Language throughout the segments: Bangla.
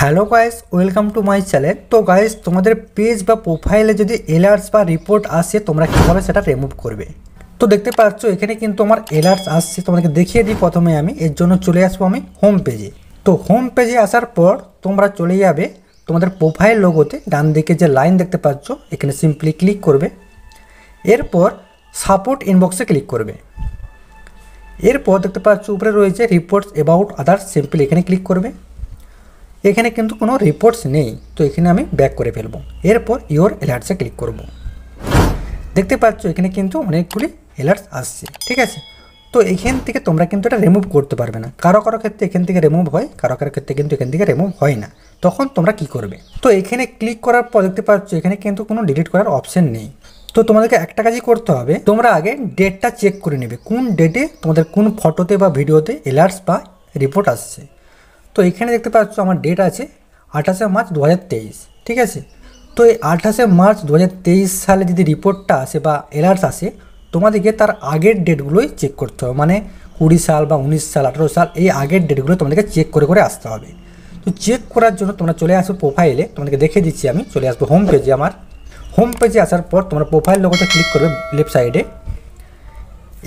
Hello guys, welcome to my channel. তো গাইস, তোমাদের পেজ বা প্রোফাইলে যদি এলার্টস বা রিপোর্ট আসে তোমরা কীভাবে সেটা রিমুভ করবে। তো দেখতে পাচ্ছ এখানে কিন্তু আমার এলার্টস আসছে, তোমাদেরকে দেখিয়ে দিই। প্রথমে আমি এর জন্য চলে আসবো আমি হোম পেজে। তো হোম পেজে আসার পর তোমরা চলে যাবে তোমাদের প্রোফাইল লোগোতে, ডান দিকে যে লাইন দেখতে পাচ্ছ এখানে সিম্পলি ক্লিক করবে। এরপর সাপোর্ট ইনবক্সে ক্লিক করবে। এরপর দেখতে পাচ্ছ উপরে রয়েছে রিপোর্টস অ্যাবাউট আদার্স, সিম্পলি এখানে ক্লিক করবে। এখানে কিন্তু কোনো রিপোর্টস নেই, তো এখানে আমি ব্যাক করে ফেলবো। এরপর ইওর অ্যালার্টসে ক্লিক করব। দেখতে পাচ্ছ এখানে কিন্তু অনেকগুলি অ্যালার্টস আসছে, ঠিক আছে। তো এখান থেকে তোমরা কিন্তু এটা রিমুভ করতে পারবে না। কারো কারো ক্ষেত্রে এখান থেকে রিমুভ হয়, কারো কারো ক্ষেত্রে কিন্তু এখান থেকে রিমুভ হয় না। তখন তোমরা কি করবে, তো এখানে ক্লিক করার পর দেখতে পাচ্ছ এখানে কিন্তু কোনো ডিলিট করার অপশন নেই। তো তোমাদেরকে একটা কাজই করতে হবে, তোমরা আগে ডেটটা চেক করে নেবে কোন ডেটে তোমাদের কোন ফটোতে বা ভিডিওতে অ্যালার্টস বা রিপোর্ট আসছে। তো এখানে দেখতে পাচ্ছ আমার ডেট আছে 28শে মার্চ 2023, ঠিক আছে। তো এই 28শে মার্চ 2023 সালে যদি রিপোর্টটা আসে বা অ্যালার্টস আসে, তোমাদেরকে তার আগের ডেটগুলোই চেক করতে হবে। মানে 20 সাল বা 19 সাল 18 সাল এই আগের ডেটগুলো তোমাদেরকে চেক করে করে আসতে হবে। তো চেক করার জন্য তোমরা চলে আসো প্রোফাইলে, তোমাদেরকে দেখিয়ে দিচ্ছি আমি। চলে আসবো হোম পেজে। আমার হোম পেজে আসার পর তোমরা প্রোফাইল লোগোতে ক্লিক করবে লেফট সাইডে।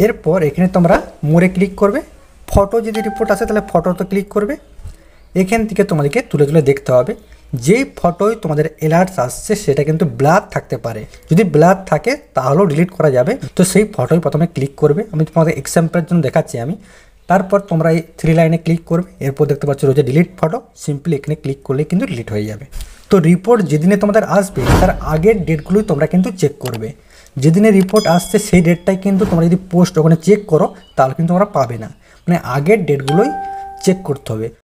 এরপর এখানে তোমরা মোড়ে ক্লিক করবে। ফটো যদি রিপোর্ট আসে তাহলে ফটোতে ক্লিক করবে। এখান থেকে তোমাদেরকে তুলে তুলে দেখতে হবে যেই ফটোয় তোমাদের অ্যালার্টস আসছে সেটা কিন্তু ব্লার থাকতে পারে। যদি ব্লার থাকে তাহলেও ডিলিট করা যাবে। তো সেই ফটোয় প্রথমে ক্লিক করবে। আমি তোমাদের এক্সাম্পলের জন্য দেখাচ্ছি আমি। তারপর তোমরা এই 3 লাইনে ক্লিক করবে। এরপর দেখতে পাচ্ছ রয়েছে ডিলিট ফটো, সিম্পলি এখানে ক্লিক করলে কিন্তু ডিলিট হয়ে যাবে। তো রিপোর্ট যেদিনে তোমাদের আসবে তার আগের ডেটগুলোই তোমরা কিন্তু চেক করবে। যেদিনে রিপোর্ট আসছে সেই ডেটটাই কিন্তু তোমরা যদি পোস্ট ওখানে চেক করো তাহলে কিন্তু তোমরা পাবে না। মানে আগের ডেটগুলোই চেক করতে হবে।